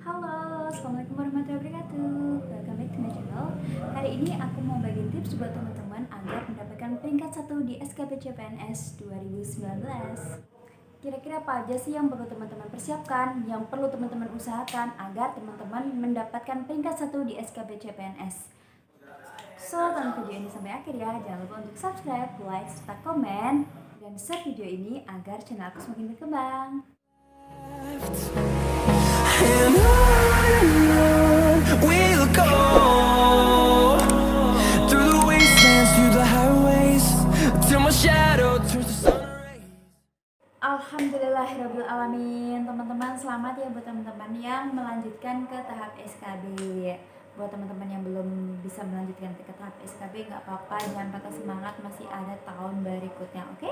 Halo, assalamualaikum warahmatullahi wabarakatuh. Welcome back to my channel. Hari ini aku mau bagi tips buat teman-teman agar mendapatkan peringkat 1 di SKB CPNS 2019. Kira-kira apa aja sih yang perlu teman-teman persiapkan, yang perlu teman-teman usahakan agar teman-teman mendapatkan peringkat 1 di SKB CPNS? So, tonton video ini sampai akhir ya. Jangan lupa untuk subscribe, like, serta komen, dan share video ini agar channel aku semakin berkembang. And on we'll go, through the wastelands, through the highways, till my shadow turns to sun rays. Alhamdulillahirrabbilalamin. Teman-teman, selamat ya buat teman-teman yang melanjutkan ke tahap SKB. Buat teman-teman yang belum bisa melanjutkan ke tahap SKB, nggak apa-apa, jangan patah semangat, masih ada tahun berikutnya, oke?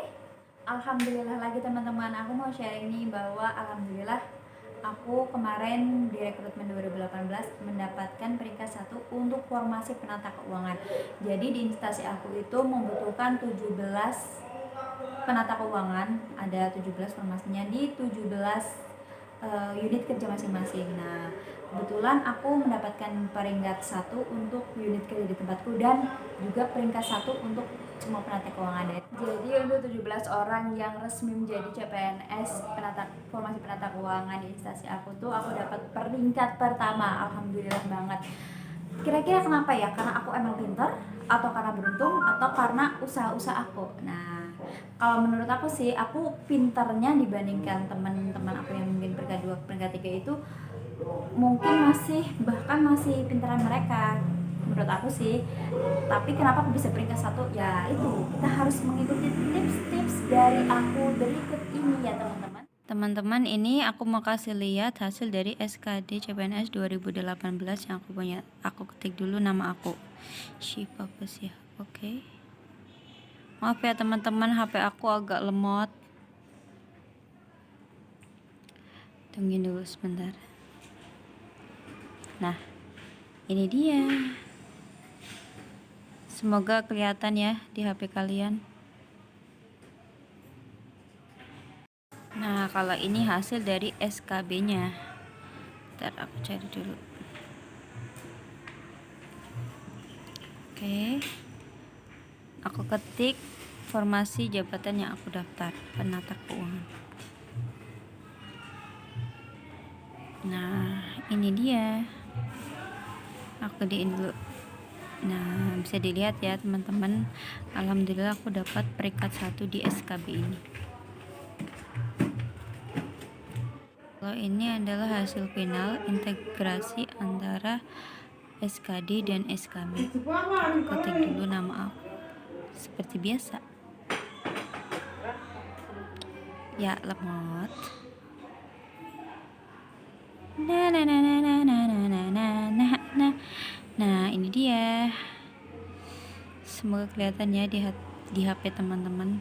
Alhamdulillah lagi teman-teman, aku mau sharing nih bahwa alhamdulillah aku kemarin di rekrutmen 2018 mendapatkan peringkat 1 untuk formasi penata keuangan. Jadi di instansi aku itu membutuhkan 17 penata keuangan, ada 17 formasinya di 17 unit kerja masing-masing. Nah, kebetulan aku mendapatkan peringkat 1 untuk unit kerja di tempatku dan juga peringkat 1 untuk semua penata keuangan. Jadi untuk 17 orang yang resmi menjadi CPNS formasi penata keuangan di instansi aku tuh aku dapat peringkat pertama. Alhamdulillah banget. Kira-kira kenapa ya? Karena aku emang pinter, atau karena beruntung, atau karena usaha-usaha aku. Nah, kalau menurut aku sih, aku pinternya dibandingkan teman-teman aku yang mungkin peringkat 2, peringkat 3 itu mungkin bahkan masih pinteran mereka menurut aku sih. Tapi kenapa aku bisa peringkat 1? Ya itu, kita harus mengikuti tips-tips dari aku berikut ini ya teman-teman. Teman-teman, ini aku mau kasih lihat hasil dari SKD CPNS 2018 yang aku punya. Aku ketik dulu nama aku, Syifa ya. Oke. Maaf ya teman-teman, HP aku agak lemot. Tungguin dulu sebentar. Nah, ini dia. Semoga kelihatan ya di HP kalian. Nah, kalau ini hasil dari SKB-nya. Ntar aku cari dulu. Oke. Aku ketik formasi jabatan yang aku daftar, penata keuangan. Nah, ini dia. Aku gedein dulu. Nah, bisa dilihat ya teman-teman. Alhamdulillah aku dapat peringkat 1 di SKB ini. Kalau ini adalah hasil final integrasi antara SKD dan SKB. Ketik dulu nama aku seperti biasa. Ya, lemot. Nah, ini dia. Semoga kelihatan ya di HP teman-teman.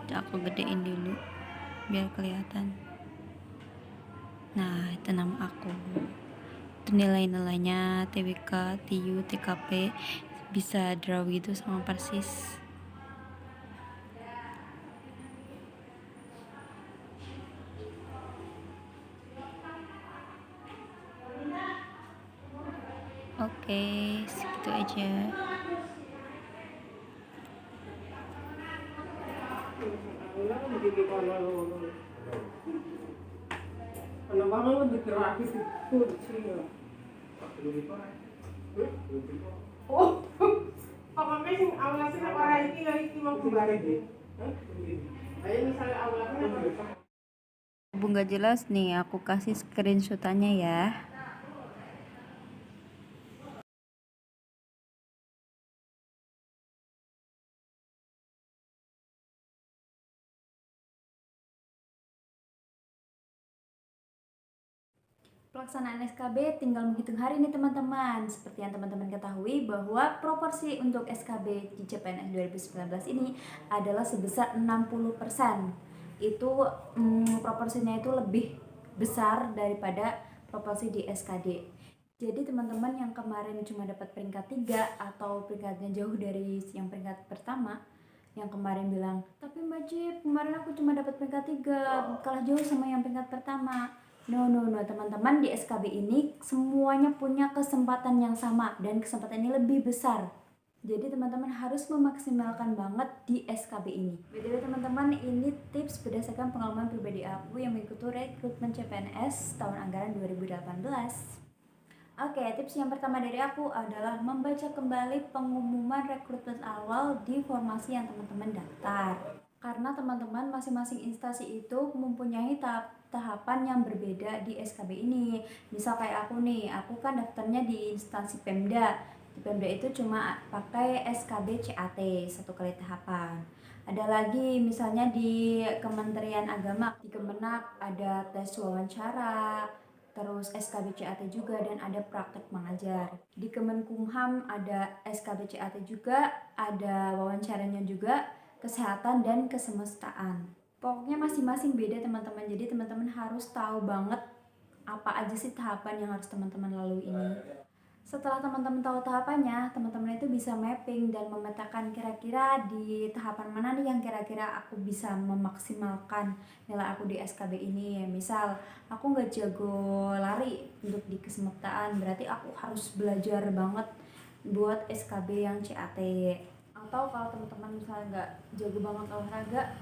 Aku gedein dulu biar kelihatan. Nah, itu nama aku. Itu nilai-nilainya TWK, TU, TKP, bisa draw gitu sama persis. Oke, segitu aja. Nggak jelas nih, aku kasih screenshotannya ya. Pelaksanaan SKB tinggal menghitung hari nih teman-teman. Seperti yang teman-teman ketahui bahwa proporsi untuk SKB di CPNS 2019 ini adalah sebesar 60%. Itu proporsinya itu lebih besar daripada proporsi di SKD. Jadi teman-teman yang kemarin cuma dapat peringkat 3 atau peringkatnya jauh dari yang peringkat pertama, yang kemarin bilang, tapi Mbak Jip, kemarin aku cuma dapat peringkat 3, kalah jauh sama yang peringkat pertama. No, teman-teman, di SKB ini semuanya punya kesempatan yang sama dan kesempatan ini lebih besar. Jadi teman-teman harus memaksimalkan banget di SKB ini. BTW teman-teman, ini tips berdasarkan pengalaman pribadi aku yang mengikuti rekrutmen CPNS tahun anggaran 2018. Oke, tips yang pertama dari aku adalah membaca kembali pengumuman rekrutmen awal di formasi yang teman-teman daftar. Karena teman-teman masing-masing instansi itu mempunyai tahapan yang berbeda di SKB ini. Misal kayak aku nih, aku kan daftarnya di instansi Pemda. Di Pemda itu cuma pakai SKB CAT, satu kali tahapan. Ada lagi misalnya di Kementerian Agama, di Kemenak ada tes wawancara, terus SKB CAT juga, dan ada praktek mengajar. Di Kemenkumham ada SKB CAT juga, ada wawancaranya juga, kesehatan dan kesemestaan. Pokoknya masing-masing beda teman-teman, jadi teman-teman harus tahu banget apa aja sih tahapan yang harus teman-teman lalui ini. Setelah teman-teman tahu tahapannya, teman-teman itu bisa mapping dan memetakan kira-kira di tahapan mana nih yang kira-kira aku bisa memaksimalkan nilai aku di SKB ini. Misal, aku nggak jago lari untuk di kesemaptaan, berarti aku harus belajar banget buat SKB yang CAT. Atau kalau teman-teman misalnya nggak jago banget olahraga,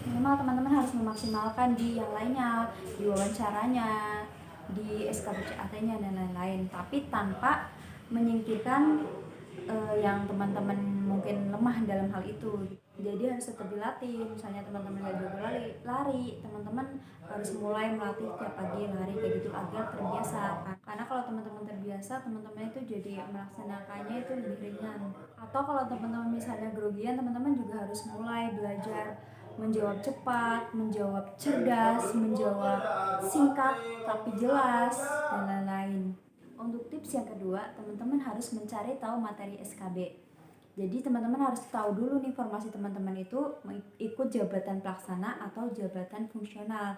minimal teman-teman harus memaksimalkan di yang lainnya, di wawancaranya, di SKB CAT-nya dan lain-lain, tapi tanpa menyingkirkan yang teman-teman mungkin lemah dalam hal itu. Jadi harus tetap dilatih. Misalnya teman-teman gak jago lari, teman-teman harus mulai melatih tiap pagi lari kayak gitu agar terbiasa. Karena kalau teman-teman terbiasa, teman-teman itu jadi melaksanakannya itu lebih ringan. Atau kalau teman-teman misalnya grogian, teman-teman juga harus mulai belajar menjawab cepat, menjawab cerdas, menjawab singkat tapi jelas, dan lain-lain. Untuk tips yang kedua, teman-teman harus mencari tahu materi SKB. Jadi teman-teman harus tahu dulu nih formasi teman-teman itu ikut jabatan pelaksana atau jabatan fungsional.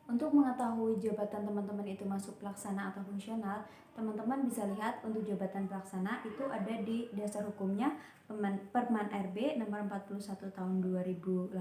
Untuk mengetahui jabatan teman-teman itu masuk pelaksana atau fungsional, teman-teman bisa lihat untuk jabatan pelaksana itu ada di dasar hukumnya Perman RB nomor 41 tahun 2018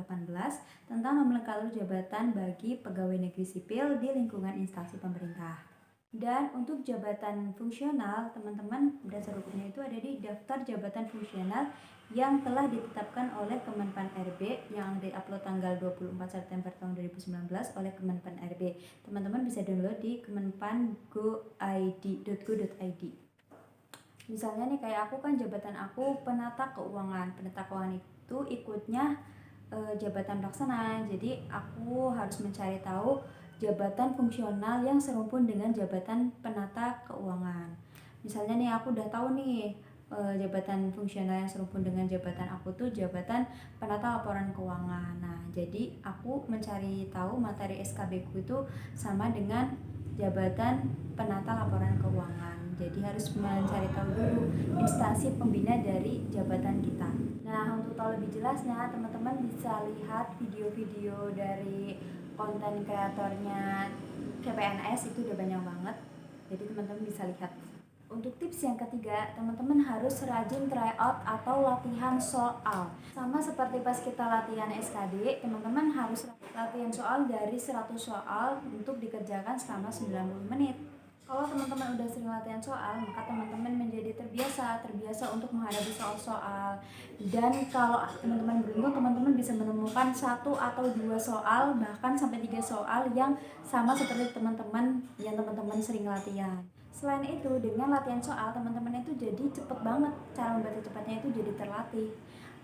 tentang nomenklatur jabatan bagi pegawai negeri sipil di lingkungan instansi pemerintah. Dan untuk jabatan fungsional, teman-teman dasar hukumnya itu ada di daftar jabatan fungsional yang telah ditetapkan oleh Kemenpan RB yang diupload tanggal 24 September tahun 2019 oleh Kemenpan RB. Teman-teman bisa download di kemenpan.go.id. Misalnya nih kayak aku kan jabatan aku penata keuangan. Penata keuangan itu ikutnya jabatan pelaksana. Jadi aku harus mencari tahu jabatan fungsional yang serumpun dengan jabatan penata keuangan. Misalnya nih aku udah tahu nih jabatan fungsional yang serumpun dengan jabatan aku tuh jabatan penata laporan keuangan. Nah, jadi aku mencari tahu materi SKB ku itu sama dengan jabatan penata laporan keuangan. Jadi harus mencari tahu dulu instansi pembina dari jabatan kita. Nah, untuk tahu lebih jelasnya, teman-teman bisa lihat video-video dari konten kreatornya CPNS, itu udah banyak banget. Jadi teman-teman bisa lihat. Untuk tips yang ketiga, teman-teman harus rajin tryout atau latihan soal. Sama seperti pas kita latihan SKD, teman-teman harus latihan soal dari 100 soal untuk dikerjakan selama 90 menit. Kalau teman-teman udah sering latihan soal, maka teman-teman menjadi terbiasa untuk menghadapi soal-soal. Dan kalau teman-teman beruntung, teman-teman bisa menemukan 1 atau 2 soal, bahkan sampai 3 soal yang sama seperti teman-teman yang teman-teman sering latihan. Selain itu, dengan latihan soal, teman-teman itu jadi cepet banget, cara membaca cepatnya itu jadi terlatih.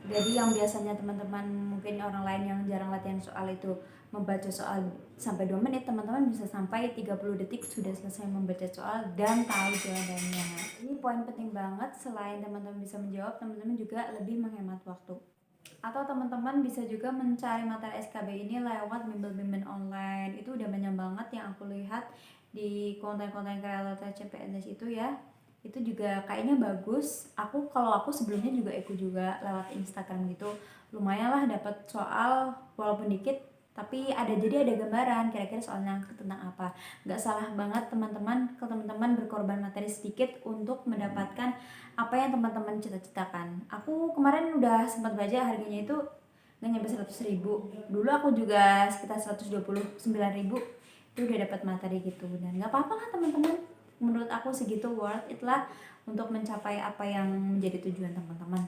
Jadi yang biasanya teman-teman, mungkin orang lain yang jarang latihan soal itu membaca soal sampai 2 menit, teman-teman bisa sampai 30 detik sudah selesai membaca soal dan tahu jawabannya. Ini poin penting banget, selain teman-teman bisa menjawab, teman-teman juga lebih menghemat waktu. Atau teman-teman bisa juga mencari materi SKB ini lewat bimbel-bimbel online. Itu udah banyak banget yang aku lihat di konten-konten kreator CPNS itu ya. Itu juga kayaknya bagus. Kalau aku sebelumnya juga ikut juga lewat Instagram gitu. Lumayan lah dapat soal walaupun dikit, tapi jadi ada gambaran kira-kira soalnya tentang apa. Nggak salah banget teman-teman kalau teman-teman berkorban materi sedikit untuk mendapatkan apa yang teman-teman cita-citakan. Aku kemarin udah sempat baca, harganya itu nggak nyampe 100.000. Dulu aku juga sekitar 129.000. itu udah dapat materi gitu. Dan nggak apa-apa lah teman-teman, menurut aku segitu worth it lah untuk mencapai apa yang menjadi tujuan teman-teman.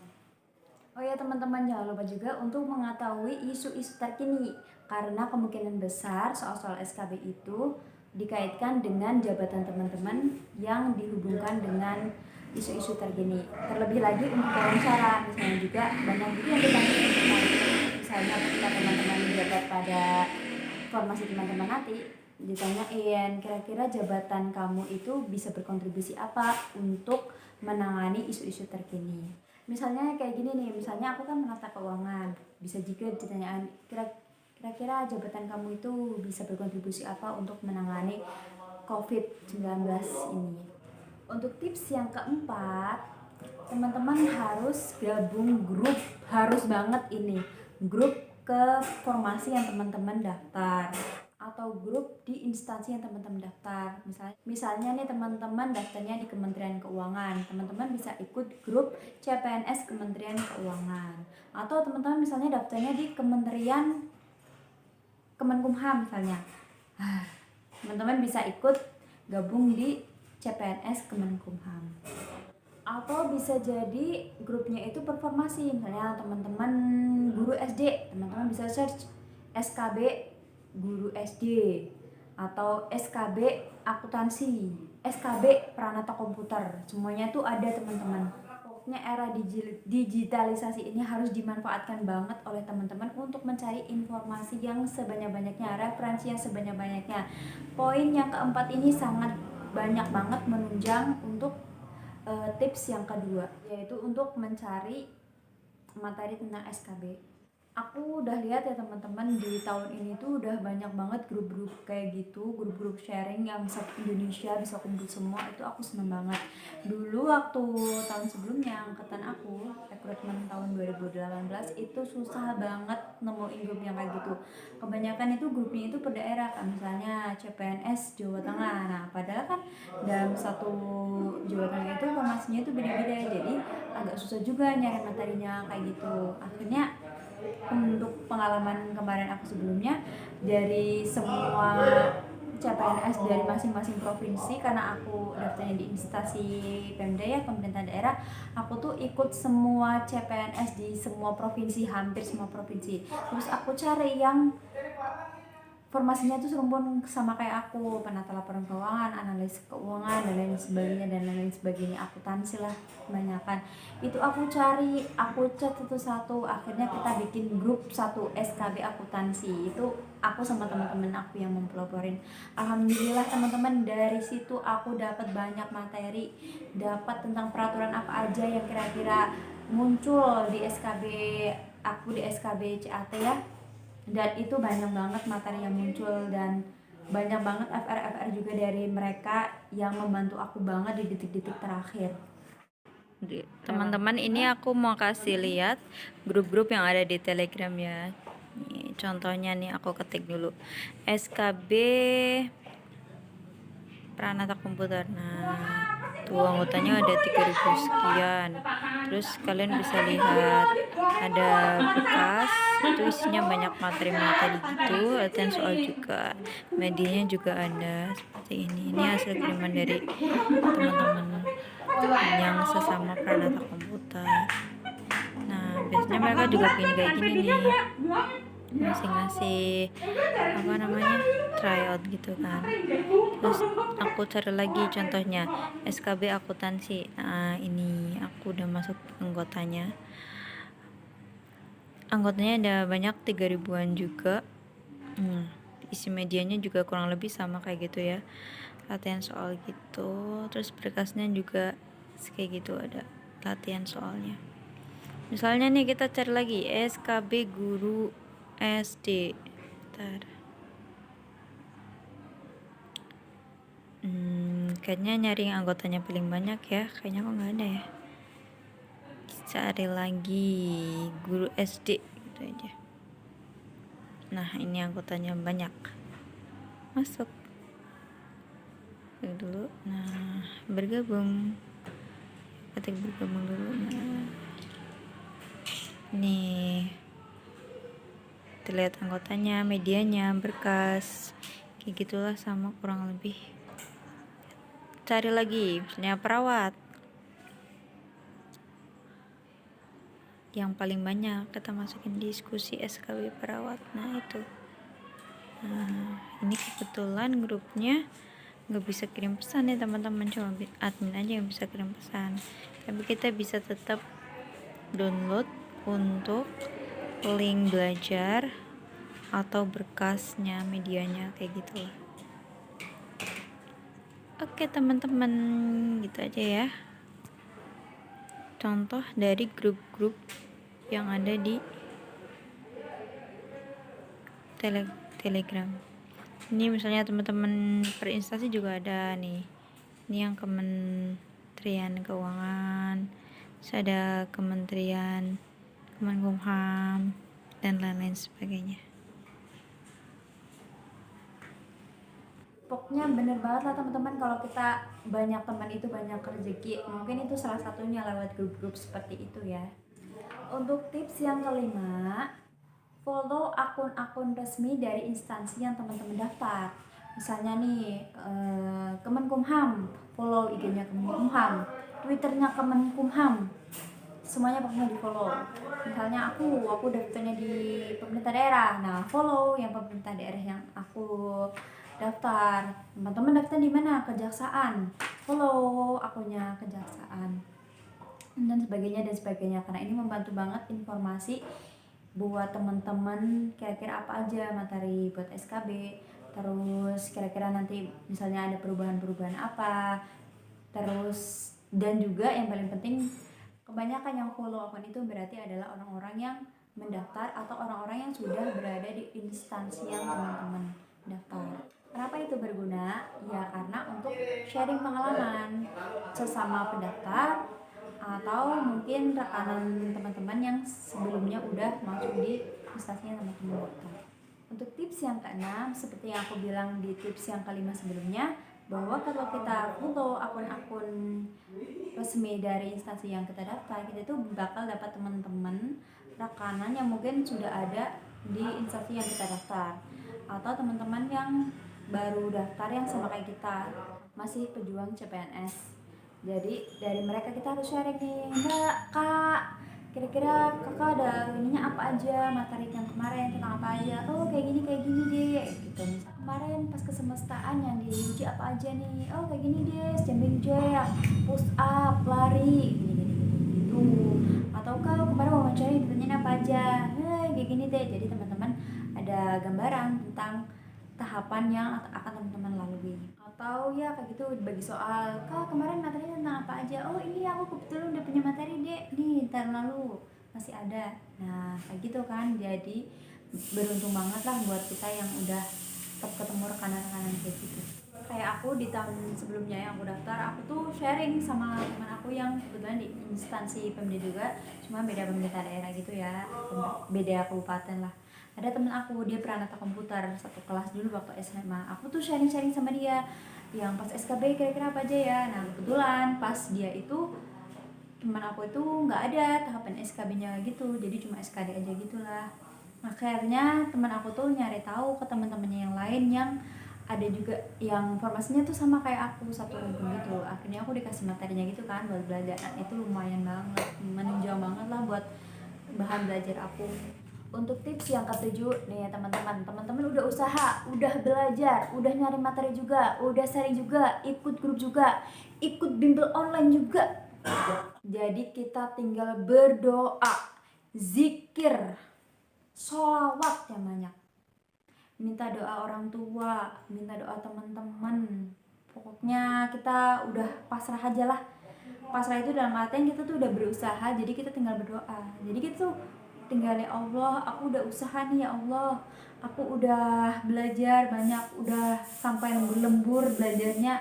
Oh ya teman-teman, jangan lupa juga untuk mengetahui isu-isu terkini, karena kemungkinan besar soal-soal SKB itu dikaitkan dengan jabatan teman-teman yang dihubungkan dengan isu-isu terkini. Terlebih lagi untuk wawancara, misalnya juga banyak juga yang ditanya, misalnya ketika teman-teman menjabat pada formasi teman-teman nanti, ditanyain kira-kira jabatan kamu itu bisa berkontribusi apa untuk menangani isu-isu terkini. Misalnya kayak gini nih, misalnya aku kan menata keuangan, bisa juga ditanyakan kira-kira jabatan kamu itu bisa berkontribusi apa untuk menangani COVID-19 ini. Untuk tips yang keempat, teman-teman harus gabung grup, harus banget ini, grup ke formasi yang teman-teman daftar atau grup di instansi yang teman-teman daftar. Misalnya nih teman-teman daftarnya di Kementerian Keuangan, teman-teman bisa ikut grup CPNS Kementerian Keuangan. Atau teman-teman misalnya daftarnya di Kementerian Kemenkumham misalnya, teman-teman bisa ikut gabung di CPNS Kemenkumham. Atau bisa jadi grupnya itu performasi, misalnya teman-teman guru SD, teman-teman bisa search SKB guru SD atau SKB akuntansi, SKB Pranata Komputer, semuanya tuh ada teman-teman. Pokoknya era digitalisasi ini harus dimanfaatkan banget oleh teman-teman untuk mencari informasi yang sebanyak-banyaknya, referensi yang sebanyak-banyaknya. Poin yang keempat ini sangat banyak banget menunjang untuk tips yang kedua, yaitu untuk mencari materi tentang SKB. Aku udah lihat ya teman-teman, di tahun ini tuh udah banyak banget grup-grup kayak gitu, grup-grup sharing yang satu Indonesia bisa kumpul semua, itu aku seneng banget. Dulu waktu tahun sebelumnya angkatan aku rekrutmen tahun 2018 itu susah banget nemuin grup yang kayak gitu. Kebanyakan itu grupnya itu per daerah kan, misalnya CPNS Jawa Tengah. Nah padahal kan dalam satu Jawa Tengah itu formasinya itu beda-beda, jadi agak susah juga nyari materinya kayak gitu. Akhirnya untuk pengalaman kemarin aku sebelumnya, dari semua CPNS dari masing-masing provinsi, karena aku daftarnya di instansi Pemda ya, pemerintah daerah, aku tuh ikut semua CPNS di semua provinsi, hampir semua provinsi. Terus aku cari yang formasinya tuh serumpun sama kayak aku, penata laporan keuangan, analis keuangan, dan lain sebagainya, akuntansi lah kebanyakan. Itu aku cari, aku chat satu-satu, akhirnya kita bikin grup satu SKB akuntansi. Itu aku sama teman-teman aku yang mempelaporin. Alhamdulillah teman-teman, dari situ aku dapat banyak materi, dapat tentang peraturan apa aja yang kira-kira muncul di SKB aku, di SKB CAT ya. Dan itu banyak banget materi yang muncul, dan banyak banget FR juga dari mereka yang membantu aku banget di detik-detik terakhir. Teman-teman, ini aku mau kasih lihat grup-grup yang ada di Telegram ya. Nih, contohnya nih aku ketik dulu SKB Pranata Komputer. Nah, tuh anggotanya ada 3000 sekian. Terus kalian bisa lihat ada bekas, itu isinya banyak materi-materi gitu, latihan soal juga, medianya juga ada seperti ini. Ini hasil kiriman dari teman-teman yang sesama Pranata Komputer. Nah, biasanya mereka juga bikin kayak gini nih, ngasih apa namanya, tryout gitu kan. Terus aku cari lagi contohnya SKB akuntansi. Nah ini aku udah masuk anggotanya ada banyak 3000-an juga. Isi medianya juga kurang lebih sama kayak gitu ya, latihan soal gitu. Terus berkasnya juga kayak gitu, ada latihan soalnya. Misalnya nih kita cari lagi SKB guru SD. Bentar. Kayaknya nyari anggotanya paling banyak ya, kayaknya kok nggak ada ya. Cari lagi guru SD gitu aja. Nah ini anggotanya banyak, masuk dulu. Nah bergabung, ketik bergabung dulu. Nah nih terlihat anggotanya, medianya, berkas kayak gitulah, sama kurang lebih. Cari lagi misalnya perawat yang paling banyak kita masukin diskusi SKB perawat. Nah itu, nah ini kebetulan grupnya nggak bisa kirim pesan ya teman-teman, cuma admin aja yang bisa kirim pesan, tapi kita bisa tetap download untuk link belajar atau berkasnya, medianya, kayak gitu lah. Oke teman-teman, gitu aja ya contoh dari grup-grup yang ada di Telegram. Ini misalnya teman-teman per instansi juga ada nih. Ini yang Kementerian Keuangan, terus ada Kemenkumham dan lain-lain sebagainya. Pokoknya bener banget lah teman-teman, kalau kita banyak teman itu banyak rezeki. Mungkin itu salah satunya lewat grup-grup seperti itu ya. Untuk tips yang kelima, follow akun-akun resmi dari instansi yang teman-teman daftar. Misalnya nih Kemenkumham, follow IG-nya Kemenkumham, Twitternya Kemenkumham, semuanya pokoknya di follow. Misalnya aku daftarnya di pemerintah daerah, nah follow yang pemerintah daerah yang aku daftar. Teman-teman daftar di mana? Kejaksaan, follow akunnya Kejaksaan, dan sebagainya, karena ini membantu banget informasi buat teman-teman kira-kira apa aja materi buat SKB, terus kira-kira nanti misalnya ada perubahan-perubahan apa, terus dan juga yang paling penting, kebanyakan yang follow akun itu berarti adalah orang-orang yang mendaftar atau orang-orang yang sudah berada di instansi yang teman-teman daftar. Kenapa itu berguna? Ya karena untuk sharing pengalaman sesama pendaftar, atau mungkin rekanan teman-teman yang sebelumnya udah masuk di instansi yang teman-teman daftar. Untuk tips yang keenam, seperti yang aku bilang di tips yang kelima sebelumnya, bahwa kalau kita follow akun-akun resmi dari instansi yang kita daftar, kita itu bakal dapat teman-teman rekanan yang mungkin sudah ada di instansi yang kita daftar, atau teman-teman yang baru daftar yang sama kayak kita, masih pejuang CPNS. Jadi dari mereka kita harus sharing nih, Mbak, Kak, kira-kira kakak ada ininya apa aja, materi yang kemarin tentang apa aja. Oh kayak gini deh gitu. Misal kemarin pas kesemestaan yang diuji apa aja nih, oh kayak gini deh, jumping jack, push up, lari, gini gitu. Atau kalau kemarin wawancara ditanyain apa aja, kayak gini deh. Jadi teman-teman ada gambaran tentang tahapan yang akan teman-teman lalui. Atau ya kayak gitu dibagi soal, Kak kemarin materinya tentang apa aja, oh ini aku kebetulan udah punya materi deh nih tahun lalu masih ada. Nah kayak gitu kan, jadi beruntung banget lah buat kita yang udah tetap ketemu rekanan-rekanan kayak gitu. Kayak aku di tahun sebelumnya yang aku daftar, aku tuh sharing sama teman aku yang kebetulan di instansi Pemda juga, cuma beda pemerintah daerah gitu ya, beda kabupaten lah. Ada temen aku, dia peranata komputer satu kelas dulu waktu SMA. Aku tuh sharing-sharing sama dia yang pas SKB kira-kira apa aja ya. Nah kebetulan pas dia itu, teman aku itu nggak ada tahapan SKB-nya gitu, jadi cuma SKD aja gitulah. Akhirnya teman aku tuh nyari tahu ke teman-temannya yang lain yang ada juga yang formasinya tuh sama kayak aku, satu rumpun gitu. Akhirnya aku dikasih materinya gitu kan buat belajar. Nah, itu lumayan banget, menunjang banget lah buat bahan belajar aku. Untuk tips yang ketujuh nih ya teman-teman udah usaha, udah belajar, udah nyari materi juga, udah sharing juga, ikut grup juga, ikut bimbel online juga. Jadi kita tinggal berdoa, zikir, sholawat yang banyak, minta doa orang tua, minta doa teman-teman. Pokoknya kita udah pasrah aja lah. Pasrah itu dalam artian kita tuh udah berusaha, jadi kita tinggal berdoa. Jadi kita tuh tinggal, ya Allah, aku udah usaha nih ya Allah, aku udah belajar banyak, udah sampai lembur belajarnya,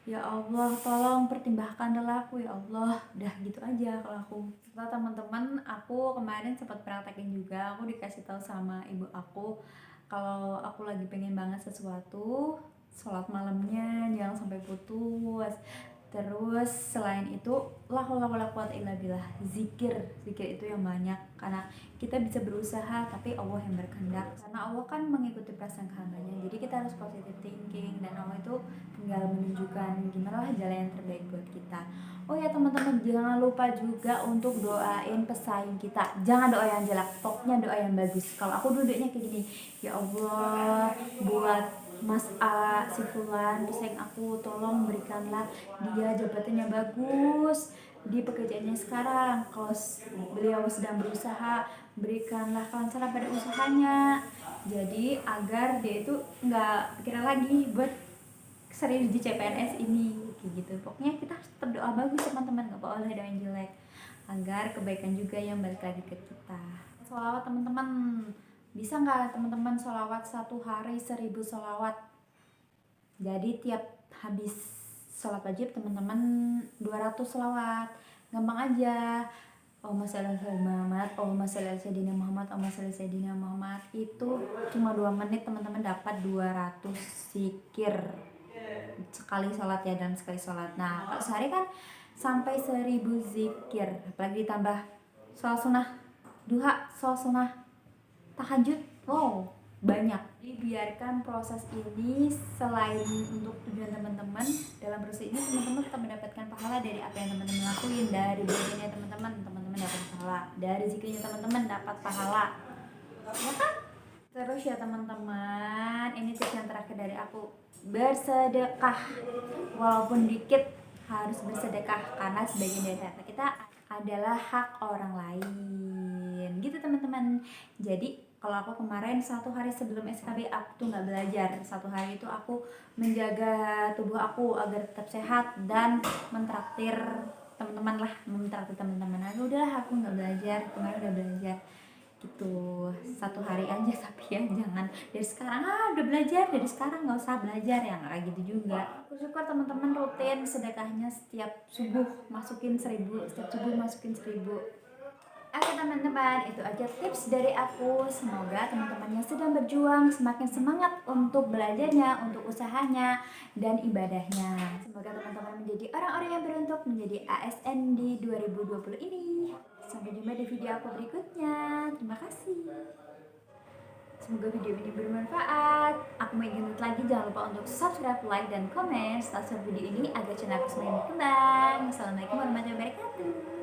ya Allah tolong pertimbangkanlah aku ya Allah. Udah gitu aja kalau aku. Setelah teman-teman, aku kemarin sempat praktekin juga, aku dikasih tahu sama ibu aku kalau aku lagi pengen banget sesuatu, sholat malamnya jangan sampai putus. Terus selain itu la haula wala quwata illa billah, zikir itu yang banyak, karena kita bisa berusaha tapi Allah yang berkehendak, karena Allah kan mengikuti prasangka hambanya. Jadi kita harus positive thinking, dan Allah itu tinggal menunjukkan gimana lah jalan yang terbaik buat kita. Oh ya teman-teman, jangan lupa juga untuk doain pesaing kita. Jangan doa yang jelek, pokoknya doa yang bagus. Kalau aku duduknya kayak gini, ya Allah, buat Mas A, si Fulan, pesaing aku, tolong berikanlah dia jabatannya bagus di pekerjaannya sekarang. Kalau beliau sedang berusaha, berikanlah kelancaran pada usahanya. Jadi agar dia itu nggak pikiran lagi buat serius di CPNS ini, kayak gitu. Pokoknya kita harus berdoa bagus teman-teman, nggak boleh doa yang jelek, agar kebaikan juga yang balik lagi ke kita. Sholawat teman-teman, bisa nggak teman-teman sholawat satu hari 1000 sholawat? Jadi tiap habis sholat wajib teman-teman 200 sholawat, gampang aja. Allahumma sholli ala Muhammad, Allahumma sholli ala Sayyidina Muhammad, Allahumma sholli ala Sayyidina Muhammad. Itu cuma 2 menit teman-teman dapat 200 zikir sekali sholat ya, dalam sekali sholat. Nah kalau sehari kan sampai 1000 zikir, apalagi ditambah sholat sunnah duha, sholat sunnah tahajud, wow banyak. Jadi biarkan proses ini, selain untuk tujuan teman-teman, dalam proses ini teman-teman tetap mendapatkan pahala dari apa yang teman-teman lakuin, dari belajarnya teman-teman dapat pahala, dari zikirnya teman-teman dapat pahala, ya kan? Terus ya teman-teman, ini tips yang terakhir dari aku, bersedekah walaupun dikit, harus bersedekah karena sebagian dari harta kita adalah hak orang lain, gitu teman-teman. Jadi kalau aku kemarin 1 hari sebelum SKB aku tuh nggak belajar. 1 hari itu aku menjaga tubuh aku agar tetap sehat dan mentraktir teman-teman lah, aku udahlah aku nggak belajar, kemarin udah belajar gitu 1 hari aja. Tapi ya jangan dari sekarang udah belajar, dari sekarang nggak usah belajar ya, nggak kayak gitu juga. Aku syukur teman-teman rutin sedekahnya setiap subuh masukin 1000, setiap subuh masukin 1000. Oke teman-teman, itu aja tips dari aku. Semoga teman-teman yang sedang berjuang semakin semangat untuk belajarnya, untuk usahanya, dan ibadahnya. Semoga teman-teman menjadi orang-orang yang beruntung menjadi ASN di 2020 ini. Sampai jumpa di video aku berikutnya. Terima kasih. Semoga video ini bermanfaat. Aku mau ingat lagi, jangan lupa untuk subscribe, like, dan komen setelah video ini agar channel aku semakin berkembang. Assalamualaikum warahmatullahi wabarakatuh.